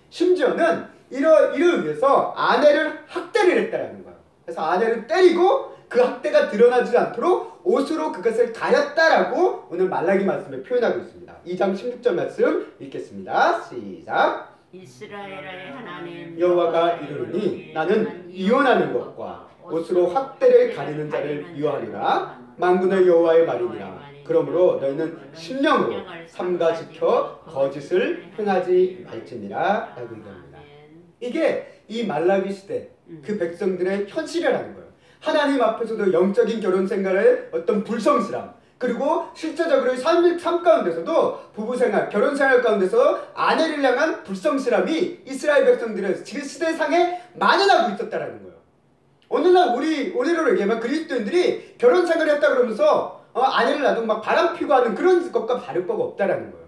[SPEAKER 1] 심지어는 이를 위해서 아내를 학대를 했다라는 거예요. 그래서 아내를 때리고 그 학대가 드러나지 않도록 옷으로 그것을 가렸다라고 오늘 말라기 말씀에 표현하고 있습니다. 2장 16절 말씀 읽겠습니다. 시작.
[SPEAKER 2] 이스라엘의 하나님
[SPEAKER 1] 여호와가 이르노니 나는 이혼하는 것과 옷으로 학대를 가리는 자를 미워하리라. 만군의 여호와의 말이니라. 그러므로 너희는 심령으로 삼가 지켜 거짓을 행하지 말지니라 라고 얘기합니다. 이게 이 말라기 시대 그 백성들의 현실이라는 거예요. 하나님 앞에서도 영적인 결혼 생활의 어떤 불성실함, 그리고 실제적으로 삶 가운데서도 부부생활, 결혼생활 가운데서 아내를 향한 불성실함이 이스라엘 백성들의 지금 시대상에 만연하고 있었다는 거예요. 오늘날 우리로 얘기하면 그리스도인들이 결혼생활을 했다 그러면서 아내를 놔두고 막 바람피고 하는 그런 것과 다를 바가 없다라는 거예요.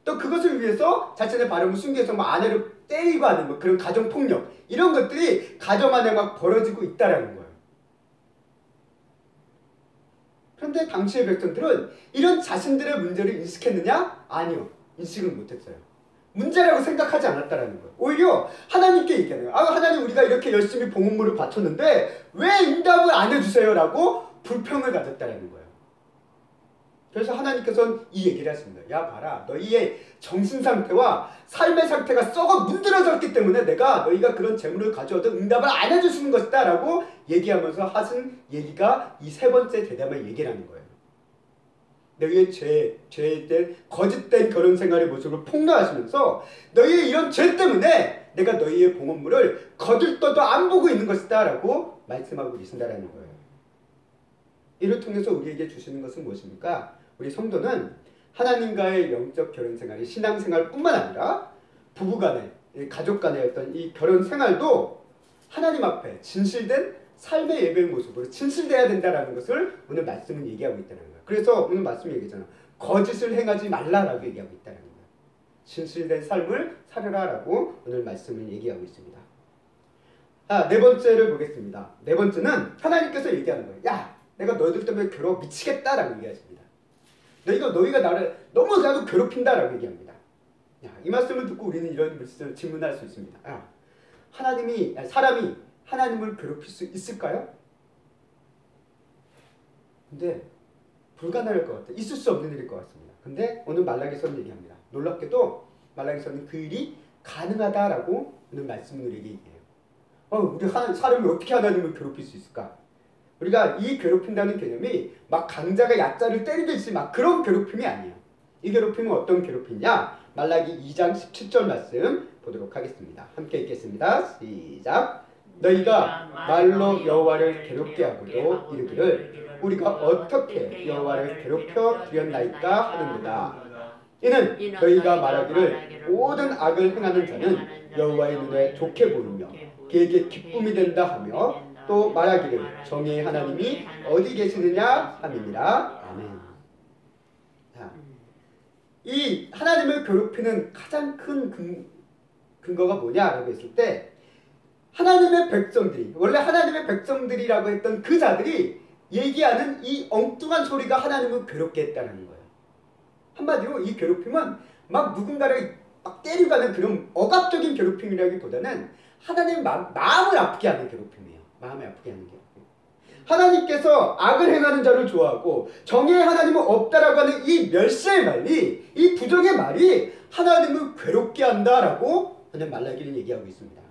[SPEAKER 1] 또 그것을 위해서 자신의 바람을 숨기 위해서 막 아내를 때리고 하는 뭐 그런 가정폭력, 이런 것들이 가정 안에 막 벌어지고 있다라는 거예요. 그런데 당시의 백성들은 이런 자신들의 문제를 인식했느냐? 아니요. 인식을 못했어요. 문제라고 생각하지 않았다라는 거예요. 오히려 하나님께 얘기하는 거예요. 하나님, 우리가 이렇게 열심히 봉헌물을 바쳤는데 왜 응답을 안 해주세요? 라고 불평을 가졌다라는 거예요. 그래서 하나님께서는 이 얘기를 하십니다. 야, 봐라. 너희의 정신 상태와 삶의 상태가 썩어 문드러졌기 때문에 내가 너희가 그런 재물을 가져와도 응답을 안 해주시는 것이다 라고 얘기하면서 하신 얘기가 이 세 번째 대담의 얘기라는 거예요. 너희의 죄된 거짓된 결혼 생활의 모습을 폭로하시면서 너희의 이런 죄 때문에 내가 너희의 봉헌물을 거들떠도 안 보고 있는 것이다 라고 말씀하고 계신다라는 거예요. 이를 통해서 우리에게 주시는 것은 무엇입니까? 우리 성도는 하나님과의 영적 결혼 생활이 신앙생활뿐만 아니라 부부간의, 가족간의 어떤 이 결혼 생활도 하나님 앞에 진실된 삶의 예배의 모습으로 진실돼야 된다는 것을 오늘 말씀은 얘기하고 있다는 거예요. 그래서 오늘 말씀 얘기잖아요. 거짓을 행하지 말라라고 얘기하고 있다는 거예요. 진실된 삶을 살아라라고 오늘 말씀을 얘기하고 있습니다. 네 번째를 보겠습니다. 네 번째는 하나님께서 얘기하는 거예요. 야, 내가 너희들 때문에 괴로워 미치겠다라고 얘기하십니다. 너희가 나를 너무나도 괴롭힌다라고 얘기합니다. 이 말씀을 듣고 우리는 이런 질문을 할 수 있습니다. 사람이 하나님을 괴롭힐 수 있을까요? 근데 불가능할 것 같아요. 있을 수 없는 일일 것 같습니다. 근데 오늘 말라기서는 얘기합니다. 놀랍게도 말라기서는 그 일이 가능하다라고 오늘 말씀을 우리에게 얘기해요. 우리 사람이 어떻게 하나님을 괴롭힐 수 있을까? 우리가 이 괴롭힌다는 개념이 막 강자가 약자를 때리듯이 막 그런 괴롭힘이 아니에요. 이 괴롭힘은 어떤 괴롭힘이냐? 말라기 2장 17절 말씀 보도록 하겠습니다. 함께 읽겠습니다. 시작. 너희가 말로 여호와를 괴롭게 하고도 이르기를 우리가 어떻게 여호와를 괴롭혀 드렸나이까 하는도다. 이는 너희가 말하기를 모든 악을 행하는 자는 여호와의 눈에 좋게 보이며 그에게 기쁨이 된다 하며 또 말하기를 정의의 하나님이 어디 계시느냐 함이니라. 아멘. 자, 이 하나님을 괴롭히는 가장 큰 근거가 뭐냐라고 했을 때 하나님의 백성들이, 원래 하나님의 백성들이라고 했던 그 자들이 얘기하는 이 엉뚱한 소리가 하나님을 괴롭게 했다는 거예요. 한마디로 이 괴롭힘은 막 누군가를 막 때리고 하는 그런 억압적인 괴롭힘이라기보다는 하나님의 마음을 아프게 하는 괴롭힘이에요. 마음을 아프게 하는 괴롭힘. 하나님께서 악을 행하는 자를 좋아하고 정의의 하나님은 없다라고 하는 이 멸시의 말이, 이 부정의 말이 하나님을 괴롭게 한다라고 하는 말라기를 얘기하고 있습니다.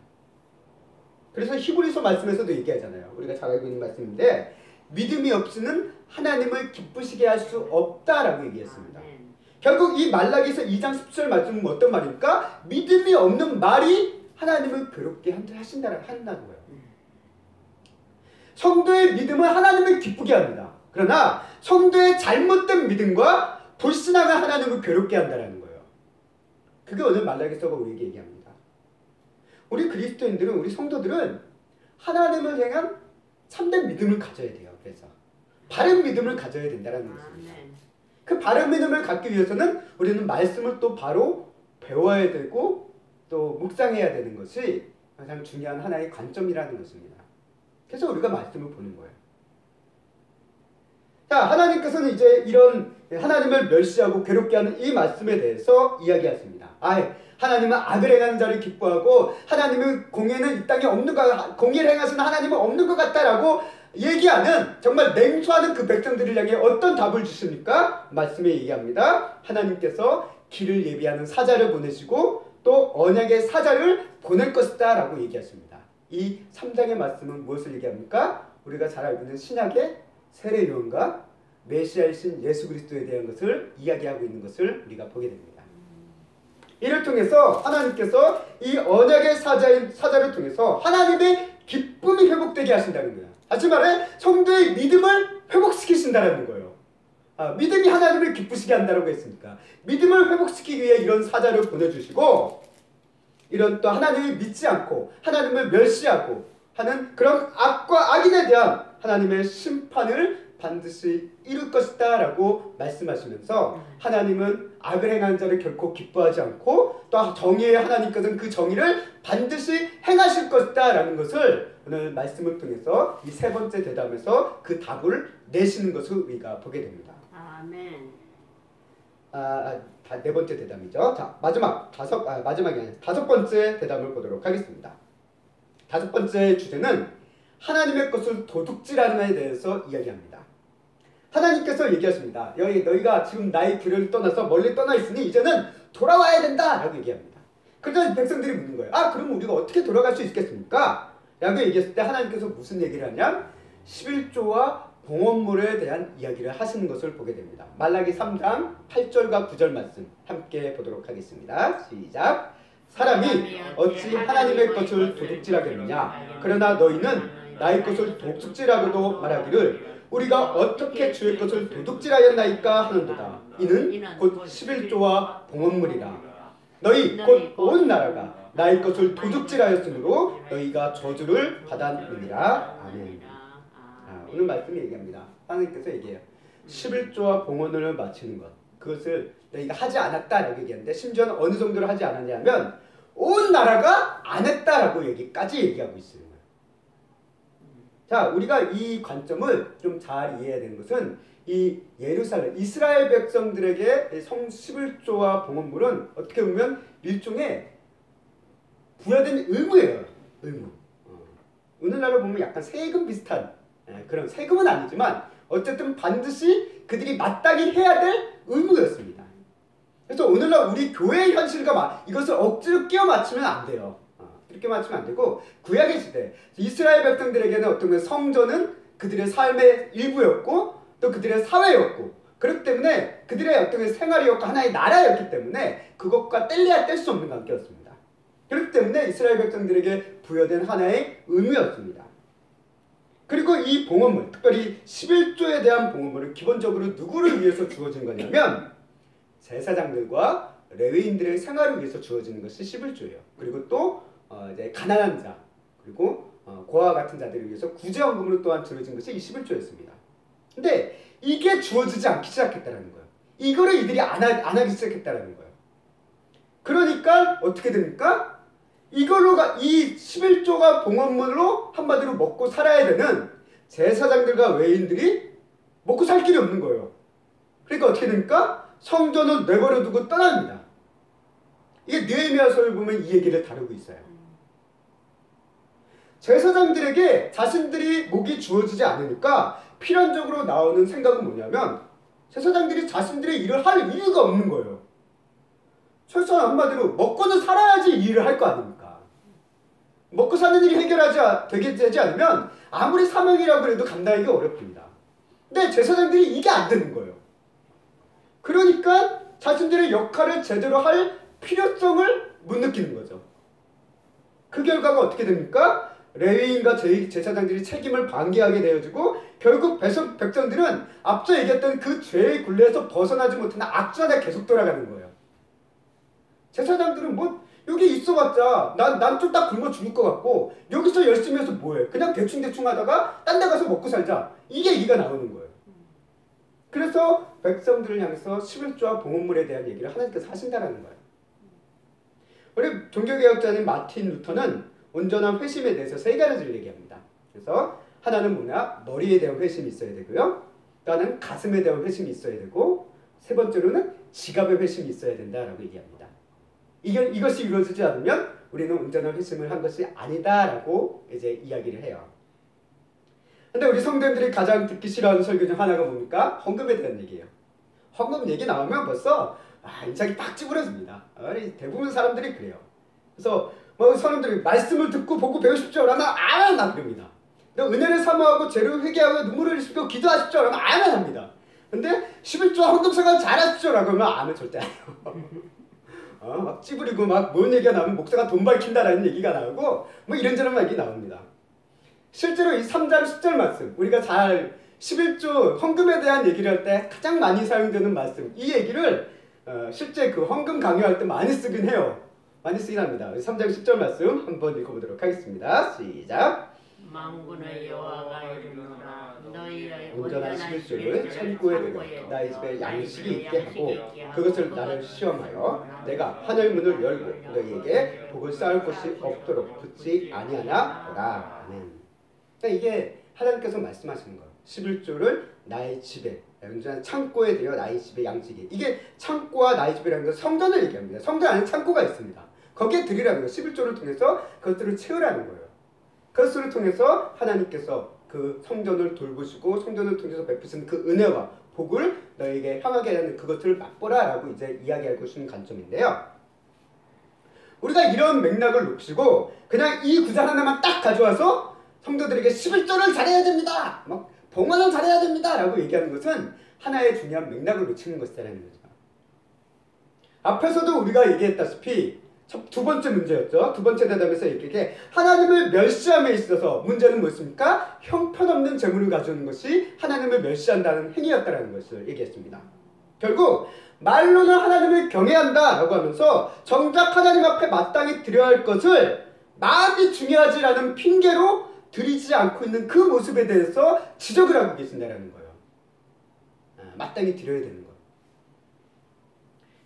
[SPEAKER 1] 그래서 히브리서 말씀에서도 얘기하잖아요. 우리가 잘 알고 있는 말씀인데 믿음이 없이는 하나님을 기쁘시게 할 수 없다라고 얘기했습니다. 결국 이 말라기서 2장 10절 말씀은 어떤 말입니까? 믿음이 없는 말이 하나님을 괴롭게 한다는 거예요. 성도의 믿음은 하나님을 기쁘게 합니다. 그러나 성도의 잘못된 믿음과 불신앙은 하나님을 괴롭게 한다는 거예요. 그게 오늘 말라기서가 우리에게 얘기합니다. 우리 그리스도인들은, 우리 성도들은 하나님을 향한 참된 믿음을 가져야 돼요. 그래서 바른 믿음을 가져야 된다는 것입니다. 그 바른 믿음을 갖기 위해서는 우리는 말씀을 또 바로 배워야 되고 또 묵상해야 되는 것이 가장 중요한 하나의 관점이라는 것입니다. 그래서 우리가 말씀을 보는 거예요. 자, 하나님께서는 이제 이런 하나님을 멸시하고 괴롭게 하는 이 말씀에 대해서 이야기하십니다. 하나님은 악을 행하는 자를 기뻐하고 하나님은 공의는 이 땅에 없는 것, 공의를 행하시는 하나님은 없는 것 같다라고 얘기하는, 정말 냉소하는 그 백성들을 향해 어떤 답을 주십니까? 말씀에 얘기합니다. 하나님께서 길을 예비하는 사자를 보내시고 또 언약의 사자를 보낼 것이다 라고 얘기하십니다. 이 3장의 말씀은 무엇을 얘기합니까? 우리가 잘 알고 있는 신약의 세례 요한과 메시아이신 예수 그리스도에 대한 것을 이야기하고 있는 것을 우리가 보게 됩니다. 이를 통해서 하나님께서 이 언약의 사자를 통해서 하나님의 기쁨이 회복되게 하신다는 거예요. 다시 말해 성도의 믿음을 회복시키신다는 거예요. 믿음이 하나님을 기쁘시게 한다고 했으니까 믿음을 회복시키기 위해 이런 사자를 보내주시고, 이런 또 하나님을 믿지 않고 하나님을 멸시하고 하는 그런 악과 악인에 대한 하나님의 심판을 반드시 이룰 것이다 라고 말씀하시면서, 하나님은 악을 행하는 자를 결코 기뻐하지 않고 또 정의의 하나님께서는 그 정의를 반드시 행하실 것이다 라는 것을 오늘 말씀을 통해서 이 세 번째 대담에서 그 답을 내시는 것을 우리가 보게 됩니다.
[SPEAKER 2] 아멘.
[SPEAKER 1] 네 번째 대담이죠. 자, 마지막이 아니라 다섯 번째 대담을 보도록 하겠습니다. 다섯 번째 주제는 하나님의 것을 도둑질하는 것에 대해서 이야기합니다. 하나님께서 얘기하십니다. 너희가 지금 나의 길을 떠나서 멀리 떠나 있으니 이제는 돌아와야 된다 라고 얘기합니다. 그러자 백성들이 묻는 거예요. 그럼 우리가 어떻게 돌아갈 수 있겠습니까? 라고 얘기했을 때 하나님께서 무슨 얘기를 하냐? 11조와 봉헌물에 대한 이야기를 하시는 것을 보게 됩니다. 말라기 3장 8절과 9절 말씀 함께 보도록 하겠습니다. 시작. 사람이 어찌 하나님의 것을 도둑질하겠느냐? 그러나 너희는 나의 것을 도둑질하고도 말하기를 우리가 어떻게 주의 것을 도둑질하였나이까 하는도다. 이는 곧 11조와 봉헌물이라. 너희 곧 온 나라가 나의 것을 도둑질하였으므로 너희가 저주를 받았느니라. 아멘. 오늘 말씀이 얘기합니다. 하나님께서 얘기해요. 11조와 봉헌을 마치는 것, 그것을 너희가 하지 않았다라고 얘기하는데, 심지어는 어느 정도로 하지 않았냐면 온 나라가 안 했다라고 얘기까지 얘기하고 있어요. 자, 우리가 이 관점을 좀 잘 이해해야 되는 것은 이 예루살렘, 이스라엘 백성들에게 성 11조와 봉헌물은 어떻게 보면 일종의 부여된 의무예요. 의무. 오늘날로 보면 약간 세금 비슷한, 그런 세금은 아니지만 어쨌든 반드시 그들이 마땅히 해야 될 의무였습니다. 그래서 오늘날 우리 교회의 현실과 이것을 억지로 끼워 맞추면 안 돼요. 이렇게 맞추면 안 되고, 구약의 시대 이스라엘 백성들에게는 어떤 면 성전은 그들의 삶의 일부였고 또 그들의 사회였고, 그렇기 때문에 그들의 어떤 생활이었고 하나의 나라였기 때문에 그것과 뗄래야 뗄 수 없는 관계였습니다. 그렇기 때문에 이스라엘 백성들에게 부여된 하나의 의무였습니다. 그리고 이 봉헌물, 특별히 11조에 대한 봉헌물은 기본적으로 누구를 위해서 주어진 거냐면 제사장들과 레위인들의 생활을 위해서 주어지는 것이 11조예요. 그리고 또 이제 가난한 자, 그리고 고아와 같은 자들을 위해서 구제헌금으로 또한 주어진 것이 이 11조였습니다. 근데 이게 주어지지 않기 시작했다는 거예요. 이거를 이들이 안 하기 시작했다는 거예요. 그러니까 어떻게 됩니까? 이 11조가 봉헌물로 한마디로 먹고 살아야 되는 제사장들과 레위인들이 먹고 살 길이 없는 거예요. 그러니까 어떻게 됩니까? 성전을 내버려 두고 떠납니다. 이게 느헤미야서를 보면 이 얘기를 다루고 있어요. 제사장들에게 자신들이 목이 주어지지 않으니까 필연적으로 나오는 생각은 뭐냐면 제사장들이 자신들의 일을 할 이유가 없는 거예요. 최소한 한마디로 먹고는 살아야지 이 일을 할 거 아닙니까? 먹고 사는 일이 되지 않으면 아무리 사명이라고 해도 감당하기가 어렵습니다. 근데 제사장들이 이게 안 되는 거예요. 그러니까 자신들의 역할을 제대로 할 필요성을 못 느끼는 거죠. 그 결과가 어떻게 됩니까? 레위인과 제사장들이 책임을 방기하게 되어지고 결국 백성들은 앞서 얘기했던 그 죄의 굴레에서 벗어나지 못하는 악순환에 계속 돌아가는 거예요. 제사장들은 여기 있어봤자 난 좀 딱 굶어 죽을 것 같고 여기서 열심히 해서 뭐해? 그냥 대충 하다가 딴 데 가서 먹고 살자. 이게 얘기가 나오는 거예요. 그래서 백성들을 향해서 11조와 봉헌물에 대한 얘기를 하나님께서 하신다는 거예요. 우리 종교개혁자인 마틴 루터는 온전한 회심에 대해서 세 가지를 얘기합니다. 그래서 하나는 머리에 대한 회심이 있어야 되고요. 또 하나는 가슴에 대한 회심이 있어야 되고, 세 번째로는 지갑의 회심이 있어야 된다라고 얘기합니다. 이것이 이루어지지 않으면 우리는 온전한 회심을 한 것이 아니다라고 이제 이야기를 해요. 근데 우리 성도님들이 가장 듣기 싫어하는 설교 중 하나가 뭡니까? 헌금에 대한 얘기예요. 헌금 얘기 나오면 벌써 인상이 딱 찌푸려집니다. 대부분 사람들이 그래요. 그래서 뭐 사람들이 말씀을 듣고 보고 배우십시오 라면 안 그럽니다. 은혜를 사모하고 죄를 회개하고 눈물을 흘리시고 기도하십시오 라면 안 합니다. 근데 11조 헌금 생활 잘하십시오 라고 하면 아멘 절대 안 해요. 막 찌부리고 막 뭔 얘기가 나오면 목사가 돈 밝힌다라는 얘기가 나오고 뭐 이런저런 얘기 나옵니다. 실제로 이 3장 10절 말씀, 우리가 잘 11조 헌금에 대한 얘기를 할 때 가장 많이 사용되는 말씀, 이 얘기를 실제 그 헌금 강요할 때 많이 쓰긴 해요. 많이 쓰긴 합니다. 3장 10절 말씀 한번 읽어보도록 하겠습니다. 시작!
[SPEAKER 2] 만군의 여호와가 이르노라 너희의
[SPEAKER 1] 온전한 11조를 창고에 들여 나의 집에 양식이 있게 하고 그것을 나를 시험하여 내가 하늘 문을 열고 너희에게 복을 쌓을 곳이 없도록 붙지 아니하나 보라. 아멘. 그러니까 이게 하나님께서 말씀하시는 거예요. 11조를 나의 집에, 온전한 창고에 들여 나의 집에 양식이. 이게 창고와 나의 집이라는 건 성전을 얘기합니다. 성전 안에 창고가 있습니다. 거기에 드리라는 거예요. 11조를 통해서 그것들을 채우라는 거예요. 그것을 통해서 하나님께서 그 성전을 돌보시고 성전을 통해서 베푸시는 그 은혜와 복을 너에게 향하게 하는 그것을 맛보라 라고 이제 이야기하고 있는 관점인데요. 우리가 이런 맥락을 놓치고 그냥 이 구절 하나만 딱 가져와서 성도들에게 11조를 잘해야 됩니다, 막 봉헌을 잘해야 됩니다 라고 얘기하는 것은 하나의 중요한 맥락을 놓치는 것이라는 거죠. 앞에서도 우리가 얘기했다시피 두 번째 문제였죠. 두 번째 대답에서 이렇게 하나님을 멸시함에 있어서 문제는 무엇입니까? 형편없는 재물을 가져오는 것이 하나님을 멸시한다는 행위였다는 것을 얘기했습니다. 결국 말로는 하나님을 경외한다라고 하면서 정작 하나님 앞에 마땅히 드려야 할 것을 마음이 중요하지라는 핑계로 드리지 않고 있는 그 모습에 대해서 지적을 하고 계신다는 거예요. 마땅히 드려야 되는 것.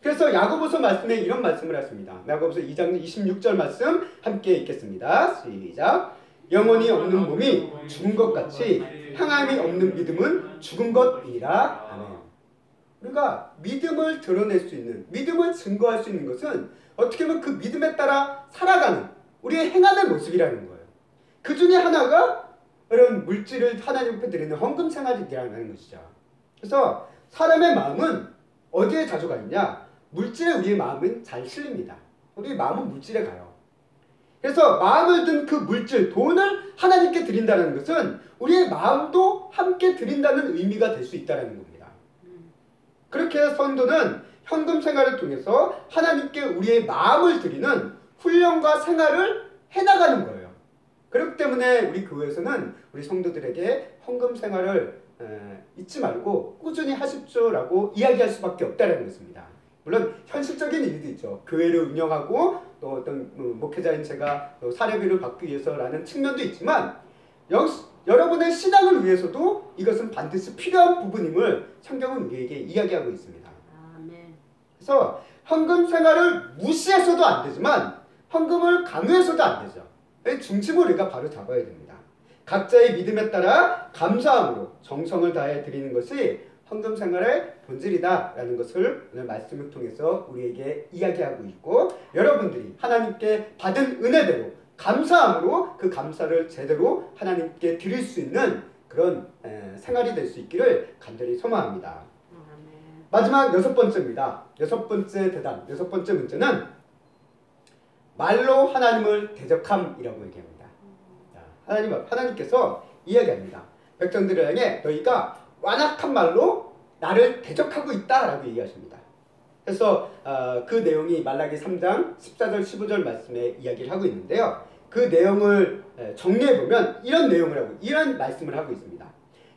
[SPEAKER 1] 그래서 야고보서 말씀에 이런 말씀을 하십니다. 야고보서 2장 26절 말씀 함께 읽겠습니다. 시작! 영혼이 없는 몸이 죽은 것 같이 향함이 없는 믿음은 죽은 것이라. 아멘. 우리가 믿음을 드러낼 수 있는, 믿음을 증거할 수 있는 것은 어떻게 보면 그 믿음에 따라 살아가는 우리의 행함의 모습이라는 거예요. 그 중에 하나가 이런 물질을 하나님 앞에 드리는 헌금 생활이라는 것이죠. 그래서 사람의 마음은 어디에 자주 가 있냐? 물질에 우리의 마음은 잘 실립니다. 우리의 마음은 물질에 가요. 그래서 마음을 든 그 물질, 돈을 하나님께 드린다는 것은 우리의 마음도 함께 드린다는 의미가 될 수 있다는 겁니다. 그렇게 성도는 현금 생활을 통해서 하나님께 우리의 마음을 드리는 훈련과 생활을 해나가는 거예요. 그렇기 때문에 우리 교회에서는 우리 성도들에게 헌금 생활을 잊지 말고 꾸준히 하십시오라고 이야기할 수밖에 없다는 것입니다. 물론 현실적인 일도 있죠. 교회를 운영하고 또 어떤 목회자인 제가 사례비를 받기 위해서라는 측면도 있지만 여러분의 신앙을 위해서도 이것은 반드시 필요한 부분임을 성경은 우리에게 이야기하고 있습니다.
[SPEAKER 2] 아멘.
[SPEAKER 1] 그래서 헌금 생활을 무시해서도 안 되지만 헌금을 강요해서도 안 되죠. 중심을 우리가 바로 잡아야 됩니다. 각자의 믿음에 따라 감사함으로 정성을 다해 드리는 것이 헌금 생활의 본질이다라는 것을 오늘 말씀을 통해서 우리에게 이야기하고 있고, 여러분들이 하나님께 받은 은혜대로 감사함으로 그 감사를 제대로 하나님께 드릴 수 있는 그런 생활이 될 수 있기를 간절히 소망합니다. 마지막 여섯 번째입니다. 여섯 번째 대답, 여섯 번째 문제는 말로 하나님을 대적함이라고 얘기합니다. 하나님께서 이야기합니다. 백성들을 향해 너희가 완악한 말로 나를 대적하고 있다라고 얘기하십니다. 그래서 그 내용이 말라기 3장 14절 15절 말씀에 이야기를 하고 있는데요. 그 내용을 정리해보면 이런 말씀을 하고 있습니다.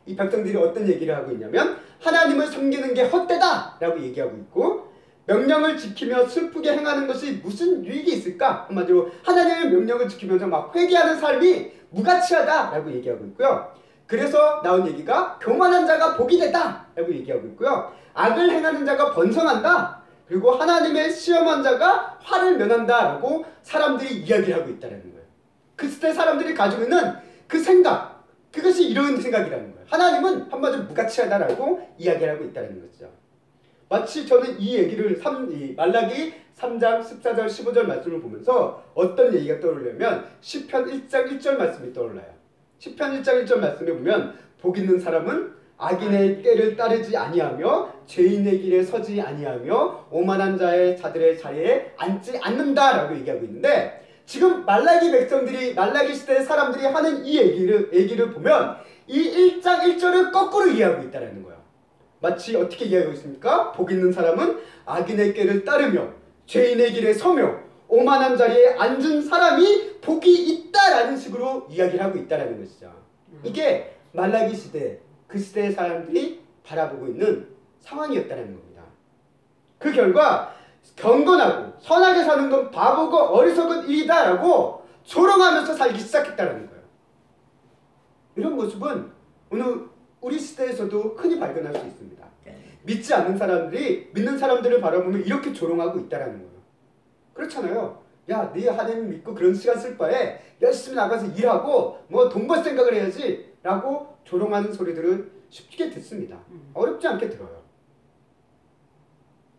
[SPEAKER 1] 이 백성들이 어떤 얘기를 하고 있냐면 하나님을 섬기는 게 헛되다 라고 얘기하고 있고, 명령을 지키며 슬프게 행하는 것이 무슨 유익이 있을까? 한마디로 하나님의 명령을 지키면서 막 회개하는 삶이 무가치하다 라고 얘기하고 있고요. 그래서 나온 얘기가 교만한 자가 복이 되다 라고 얘기하고 있고요. 악을 행하는 자가 번성한다, 그리고 하나님의 시험한 자가 화를 면한다 라고 사람들이 이야기를 하고 있다는 거예요. 그때 사람들이 가지고 있는 그 생각, 그것이 이런 생각이라는 거예요. 하나님은 한마디로 무가치하다라고 이야기를 하고 있다는 거죠. 마치 저는 이 얘기를 이 말라기 3장 14절 15절 말씀을 보면서 어떤 얘기가 떠오르냐면 시편 1장 1절 말씀이 떠올라요. 시편 1장 1절 말씀에 보면 복 있는 사람은 악인의 꾀를 따르지 아니하며 죄인의 길에 서지 아니하며 오만한 자들의 자리에 앉지 않는다라고 얘기하고 있는데, 지금 말라기 백성들이, 말라기 시대의 사람들이 하는 이 얘기를 보면 이 1장 1절을 거꾸로 이해하고 있다는 거예요. 마치 어떻게 이해하고 있습니까? 복 있는 사람은 악인의 꾀를 따르며 죄인의 길에 서며 오만한 자리에 앉은 사람이 복이 있다라는 식으로 이야기를 하고 있다는 것이죠. 이게 말라기 시대, 그 시대의 사람들이 바라보고 있는 상황이었다는 겁니다. 그 결과 경건하고 선하게 사는 건 바보고 어리석은 일이다라고 조롱하면서 살기 시작했다는 거예요. 이런 모습은 오늘 우리 시대에서도 흔히 발견할 수 있습니다. 믿지 않는 사람들이 믿는 사람들을 바라보면 이렇게 조롱하고 있다는 거예요. 그렇잖아요. 야, 네 하나님 믿고 그런 시간 쓸 바에 열심히 나가서 일하고 뭐 돈 벌 생각을 해야지 라고 조롱하는 소리들을 쉽게 듣습니다. 어렵지 않게 들어요.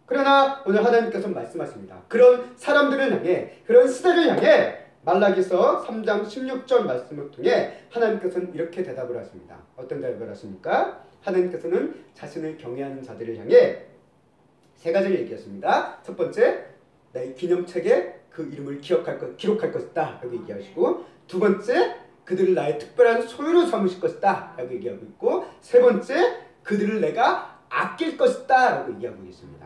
[SPEAKER 1] 그러나 오늘 하나님께서 말씀하십니다. 그런 사람들을 향해, 그런 시대를 향해 말라기서 3장 16절 말씀을 통해 하나님께서는 이렇게 대답을 하십니다. 어떤 대답을 하십니까? 하나님께서는 자신을 경외하는 자들을 향해 세 가지를 얘기하십니다. 첫 번째, 나의 기념책에 그 이름을 기록할 것이다 라고 얘기하시고, 두 번째, 그들을 나의 특별한 소유로 삼으실 것이다 라고 얘기하고 있고, 세 번째, 그들을 내가 아낄 것이다 라고 얘기하고 있습니다.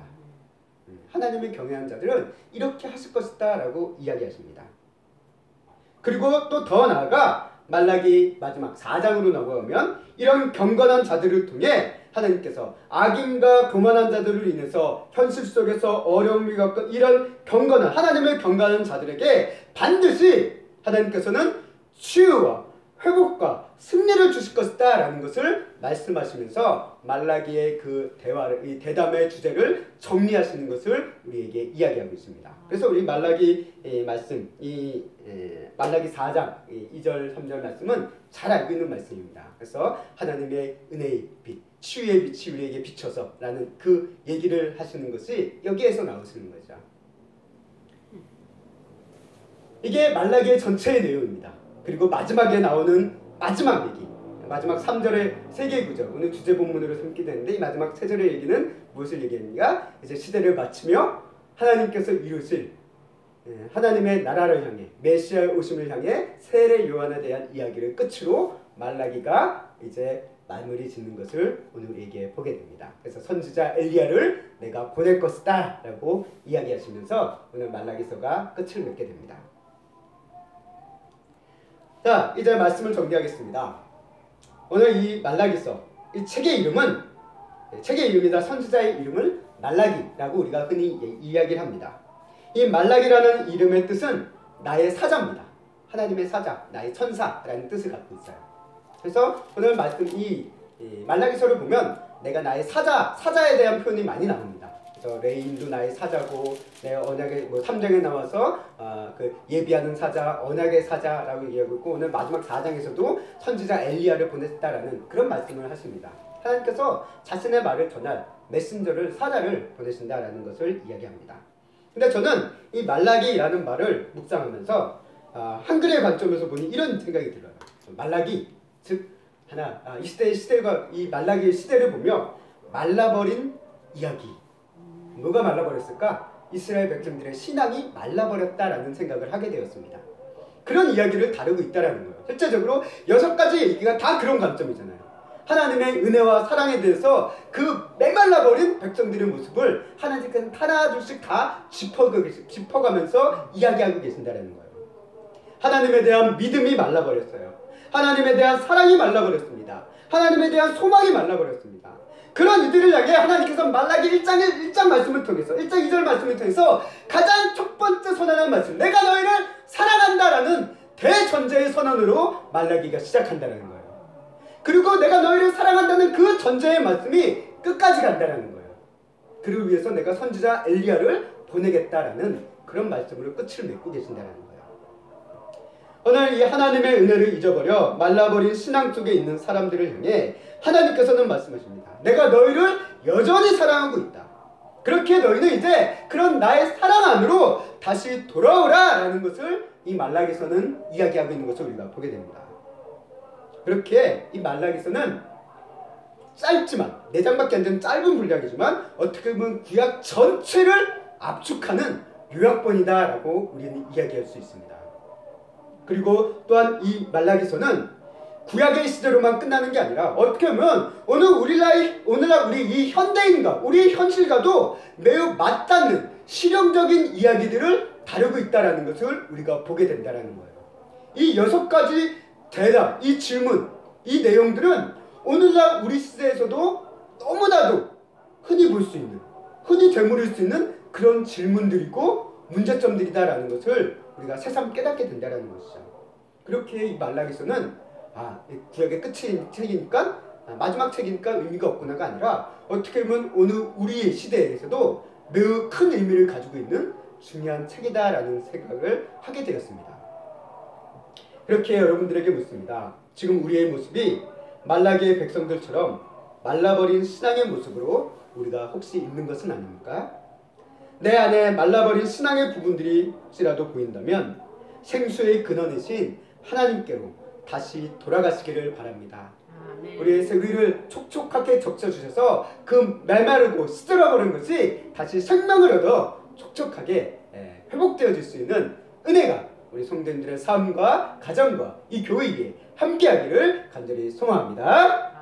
[SPEAKER 1] 하나님을 경외하는 자들은 이렇게 하실 것이다 라고 이야기하십니다. 그리고 또 더 나아가 말라기 마지막 4장으로 넘어가면 이런 경건한 자들을 통해 하나님께서 악인과 교만한 자들을 인해서 현실 속에서 어려움을 겪은 이런 경건한, 하나님을 경건한 자들에게 반드시 하나님께서는 치유와 회복과 승리를 주실 것이다 라는 것을 말씀하시면서 말라기의 그 이 대담의 주제를 정리하시는 것을 우리에게 이야기하고 있습니다. 그래서 우리 말라기 말씀, 말라기 4장 2절 3절 말씀은 잘 알고 있는 말씀입니다. 그래서 하나님의 은혜의 빛, 치유의 빛이 우리에게 비춰서 라는 그 얘기를 하시는 것이 여기에서 나오시는 거죠. 이게 말라기의 전체의 내용입니다. 그리고 마지막에 나오는 마지막 얘기, 마지막 3절의 세 개의 구절, 오늘 주제 본문으로 삼게 되는데, 이 마지막 세 절의 얘기는 무엇을 얘기합니까? 이제 시대를 마치며 하나님께서 이루실 하나님의 나라를 향해, 메시아의 오심을 향해 세례 요한에 대한 이야기를 끝으로 말라기가 이제 마무리 짓는 것을 오늘 우리에게 보게 됩니다. 그래서 선지자 엘리야를 내가 보낼 것이다 라고 이야기하시면서 오늘 말라기서가 끝을 맺게 됩니다. 자, 이제 말씀을 정리하겠습니다. 오늘 이 말라기서, 이 책의 이름이나 선지자의 이름을 말라기라고 우리가 흔히 이야기를 합니다. 이 말라기라는 이름의 뜻은 나의 사자입니다. 하나님의 사자, 나의 천사라는 뜻을 갖고 있어요. 그래서 오늘 말씀 이 말라기서를 보면 내가 나의 사자에 대한 표현이 많이 나옵니다. 그래서 레인도 나의 사자고, 내 언약의 3장에 나와서 그 예비하는 사자, 언약의 사자라고 얘기하고 있고, 오늘 마지막 4장에서도 선지자 엘리야를 보냈다라는 그런 말씀을 하십니다. 하나님께서 자신의 말을 전할 메신저를, 사자를 보내신다라는 것을 이야기합니다. 근데 저는 이 말라기라는 말을 묵상하면서 한글의 관점에서 보니 이런 생각이 들어요. 말라기, 즉 이 시대가 이 말라기의 시대를 보며 말라버린 이야기. 뭐가 말라버렸을까? 이스라엘 백성들의 신앙이 말라버렸다라는 생각을 하게 되었습니다. 그런 이야기를 다루고 있다라는 거예요. 실제적으로 6가지 얘기가 다 그런 관점이잖아요. 하나님의 은혜와 사랑에 대해서 그 메말라버린 백성들의 모습을 하나님께서는 하나둘씩 다 짚어가면서 이야기하고 계신다는 거예요. 하나님에 대한 믿음이 말라버렸어요. 하나님에 대한 사랑이 말라버렸습니다. 하나님에 대한 소망이 말라버렸습니다. 그런 이들을 향해 하나님께서 말라기 1장 말씀을 통해서, 1장 2절 말씀을 통해서 가장 첫 번째 선언한 말씀, 내가 너희를 사랑한다라는 대전제의 선언으로 말라기가 시작한다는 거예요. 그리고 내가 너희를 사랑한다는 그 전제의 말씀이 끝까지 간다는 거예요. 그를 위해서 내가 선지자 엘리야를 보내겠다라는 그런 말씀으로 끝을 맺고 계신다는 거예요. 오늘 이 하나님의 은혜를 잊어버려 말라버린 신앙 속에 있는 사람들을 향해 하나님께서는 말씀하십니다. 내가 너희를 여전히 사랑하고 있다. 그렇게 너희는 이제 그런 나의 사랑 안으로 다시 돌아오라 라는 것을 이 말라기서는 이야기하고 있는 것을 우리가 보게 됩니다. 그렇게 이 말라기서는 짧지만 4장밖에 안 되는 짧은 분량이지만 어떻게 보면 구약 전체를 압축하는 요약본이다 라고 우리는 이야기할 수 있습니다. 그리고 또한 이 말라기서는 구약의 시대로만 끝나는 게 아니라 어떻게 보면 오늘날 우리 이 현대인과 우리의 현실과도 매우 맞닿는 실용적인 이야기들을 다루고 있다는 것을 우리가 보게 된다는 거예요. 이 6가지 대답, 이 질문, 이 내용들은 오늘날 우리 시대에서도 너무나도 흔히 볼 수 있는, 흔히 되물을 수 있는 그런 질문들이고 문제점들이다라는 것을 우리가 새삼 깨닫게 된다는 것이죠. 그렇게 이 말라기서는 구약의 끝인 책이니까 마지막 책이니까 의미가 없구나가 아니라 어떻게 보면 오늘 우리의 시대에서도 매우 큰 의미를 가지고 있는 중요한 책이다라는 생각을 하게 되었습니다. 그렇게 여러분들에게 묻습니다. 지금 우리의 모습이 말라기의 백성들처럼 말라버린 신앙의 모습으로 우리가 혹시 있는 것은 아닙니까? 내 안에 말라버린 신앙의 부분들이 혹시라도 보인다면 생수의 근원이신 하나님께로 다시 돌아가시기를 바랍니다. 우리를 촉촉하게 적셔주셔서 그 메마르고 시들어버린 것이 다시 생명을 얻어 촉촉하게 회복되어질 수 있는 은혜가 우리 성도님들의 삶과 가정과 이 교회 위에 함께하기를 간절히 소망합니다.